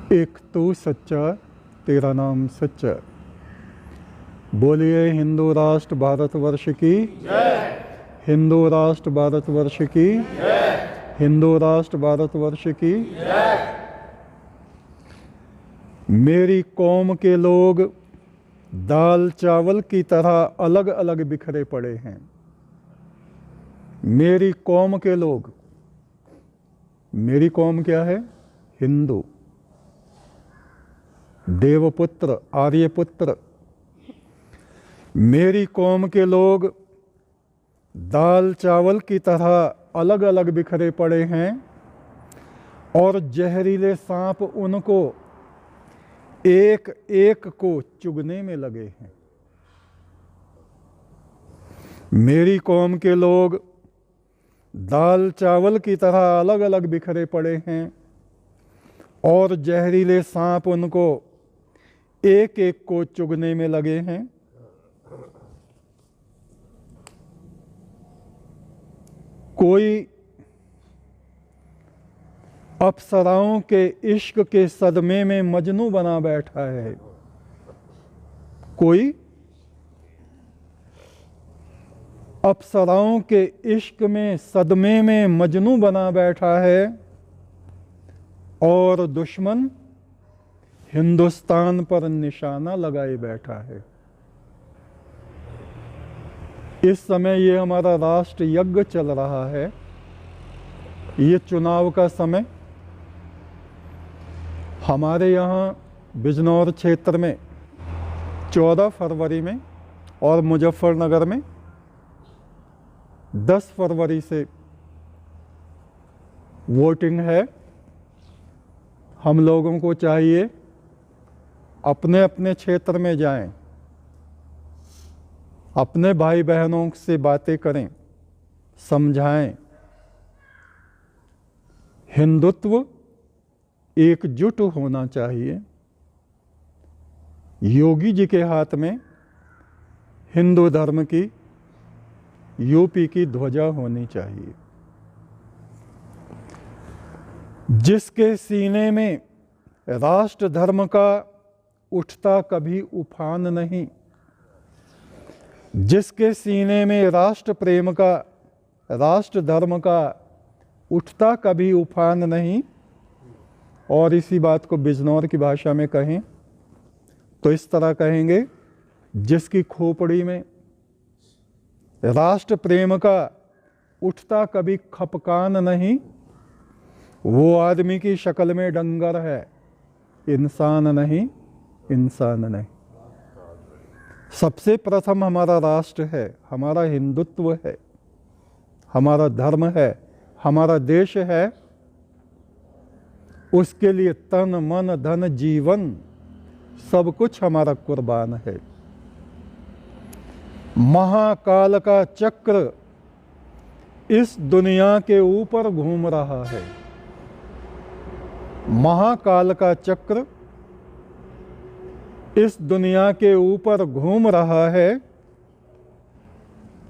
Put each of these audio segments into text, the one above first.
एक तू सच्चा, तेरा नाम सच्चा। बोलिए हिंदू राष्ट्र भारतवर्ष की जय। हिंदू राष्ट्र भारतवर्ष की जय। हिंदू राष्ट्र भारतवर्ष की जय। मेरी कौम के लोग दाल चावल की तरह अलग अलग बिखरे पड़े हैं। मेरी कौम के लोग, मेरी कौम क्या है? हिंदू, देवपुत्र, आर्यपुत्र। मेरी कौम के लोग दाल चावल की तरह अलग अलग बिखरे पड़े हैं और जहरीले सांप उनको एक एक को चुगने में लगे हैं। मेरी कौम के लोग दाल चावल की तरह अलग अलग बिखरे पड़े हैं और जहरीले सांप उनको एक एक को चुगने में लगे हैं। कोई अप्सराओं के इश्क के सदमे में मजनू बना बैठा है। कोई अप्सराओं के इश्क में सदमे में मजनू बना बैठा है और दुश्मन हिंदुस्तान पर निशाना लगाए बैठा है। इस समय ये हमारा राष्ट्र यज्ञ चल रहा है। ये चुनाव का समय। हमारे यहाँ बिजनौर क्षेत्र में 14 फरवरी में और मुजफ्फरनगर में 10 फरवरी से वोटिंग है। हम लोगों को चाहिए अपने अपने क्षेत्र में जाएं, अपने भाई बहनों से बातें करें, समझाएं। हिंदुत्व एकजुट होना चाहिए। योगी जी के हाथ में हिंदू धर्म की, यूपी की ध्वजा होनी चाहिए। जिसके सीने में राष्ट्र धर्म का उठता कभी उफान नहीं, जिसके सीने में राष्ट्र प्रेम का, राष्ट्र धर्म का उठता कभी उफान नहीं। और इसी बात को बिजनौर की भाषा में कहें तो इस तरह कहेंगे, जिसकी खोपड़ी में राष्ट्र प्रेम का उठता कभी खपकान नहीं, वो आदमी की शक्ल में डंगर है, इंसान नहीं, इंसान नहीं। सबसे प्रथम हमारा राष्ट्र है, हमारा हिंदुत्व है, हमारा धर्म है, हमारा देश है। उसके लिए तन मन धन जीवन सब कुछ हमारा कुर्बान है। महाकाल का चक्र इस दुनिया के ऊपर घूम रहा है। महाकाल का चक्र इस दुनिया के ऊपर घूम रहा है,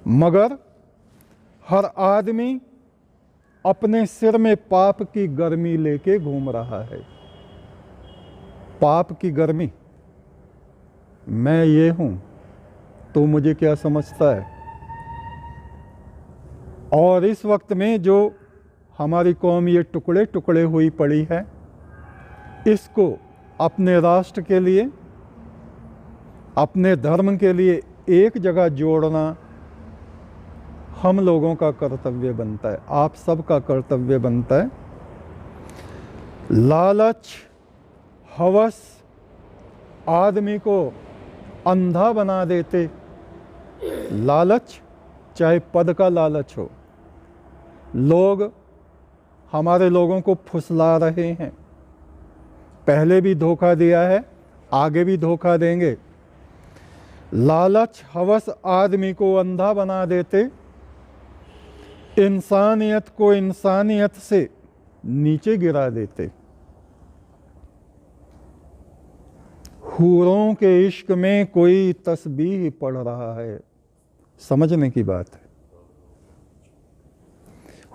मगर हर आदमी अपने सिर में पाप की गर्मी लेके घूम रहा है। पाप की गर्मी, मैं ये हूं तो मुझे क्या समझता है। और इस वक्त में जो हमारी कौम ये टुकड़े टुकड़े हुई पड़ी है, इसको अपने राष्ट्र के लिए, अपने धर्म के लिए एक जगह जोड़ना हम लोगों का कर्तव्य बनता है, आप सबका कर्तव्य बनता है। लालच, हवस आदमी को अंधा बना देते। लालच, चाहे पद का लालच हो, लोग हमारे लोगों को फुसला रहे हैं। पहले भी धोखा दिया है, आगे भी धोखा देंगे। लालच, हवस आदमी को अंधा बना देते, इंसानियत को इंसानियत से नीचे गिरा देते। हूरों के इश्क में कोई तस्बीह पढ़ रहा है, समझने की बात है।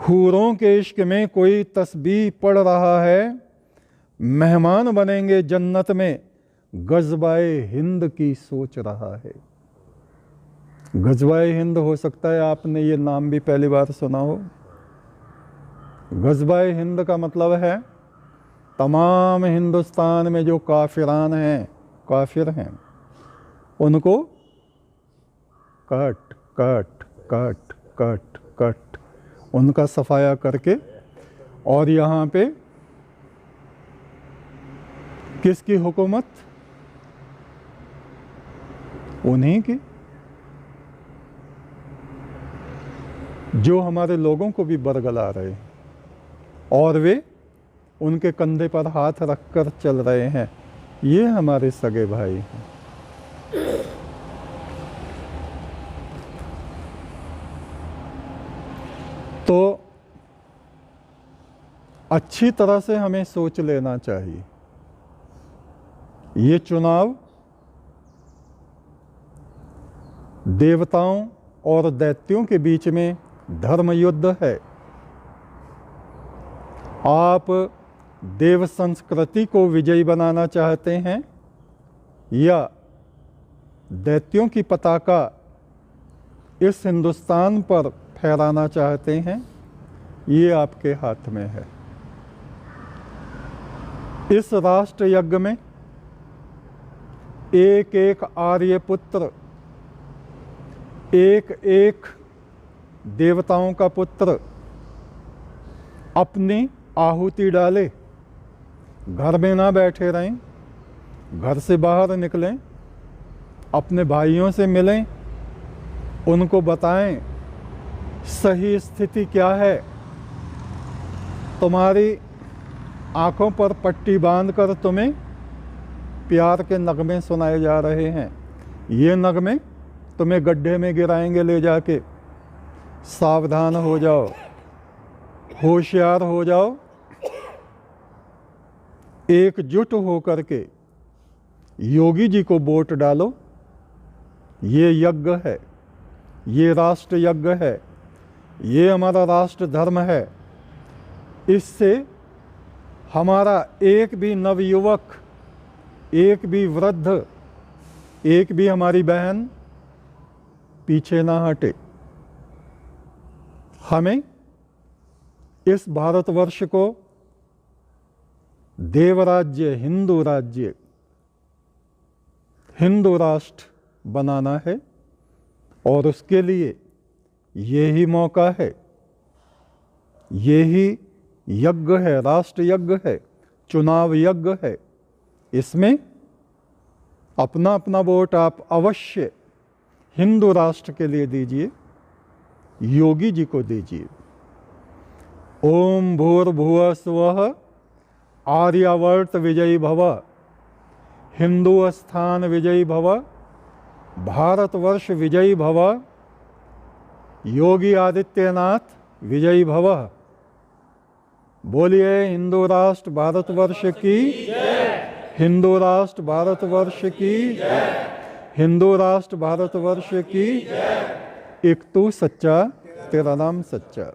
हूरों के इश्क में कोई तस्बीह पढ़ रहा है, मेहमान बनेंगे जन्नत में, गज़वाए हिंद की सोच रहा है। गज़वाए हिंद, हो सकता है आपने ये नाम भी पहली बार सुना हो। गज़वाए हिंद का मतलब है तमाम हिंदुस्तान में जो काफिरान हैं, काफिर हैं, उनको cut cut cut cut cut उनका सफाया करके, और यहाँ पे किसकी हुकूमत? उन्हीं की, जो हमारे लोगों को भी बरगला रहे हैं और वे उनके कंधे पर हाथ रखकर चल रहे हैं। ये हमारे सगे भाई हैं। तो अच्छी तरह से हमें सोच लेना चाहिए। ये चुनाव देवताओं और दैत्यों के बीच में धर्म युद्ध है। आप देव संस्कृति को विजयी बनाना चाहते हैं या दैत्यों की पताका इस हिंदुस्तान पर फहराना चाहते हैं, ये आपके हाथ में है। इस राष्ट्र यज्ञ में एक एक आर्यपुत्र, एक एक देवताओं का पुत्र अपनी आहुति डाले। घर में ना बैठे रहें, घर से बाहर निकलें, अपने भाइयों से मिलें, उनको बताएं सही स्थिति क्या है। तुम्हारी आंखों पर पट्टी बांधकर तुम्हें प्यार के नगमे सुनाए जा रहे हैं। ये नगमे तुम्हें गड्ढे में गिराएंगे ले जाके। सावधान हो जाओ, होशियार हो जाओ। एकजुट होकर के योगी जी को वोट डालो। ये यज्ञ है, ये राष्ट्र यज्ञ है, ये हमारा राष्ट्र धर्म है। इससे हमारा एक भी नवयुवक, एक भी वृद्ध, एक भी हमारी बहन पीछे ना हटे। हमें इस भारतवर्ष को देवराज्य, हिंदू राज्य, हिंदू राष्ट्र बनाना है, और उसके लिए यही मौका है, यही यज्ञ है, राष्ट्र यज्ञ है, चुनाव यज्ञ है। इसमें अपना अपना वोट आप अवश्य हिंदू राष्ट्र के लिए दीजिए, योगी जी को दीजिए। ओम भूर्भुवः स्वः आर्यावर्त विजयी भव, हिंदुस्थान विजयी भव, भारतवर्ष विजयी भव, योगी आदित्यनाथ विजयी भव। बोलिए हिंदू राष्ट्र भारतवर्ष की, हिंदू राष्ट्र भारतवर्ष की, हिंदू राष्ट्र भारतवर्ष की। एक तू सच्चा, तेरा नाम सच्चा।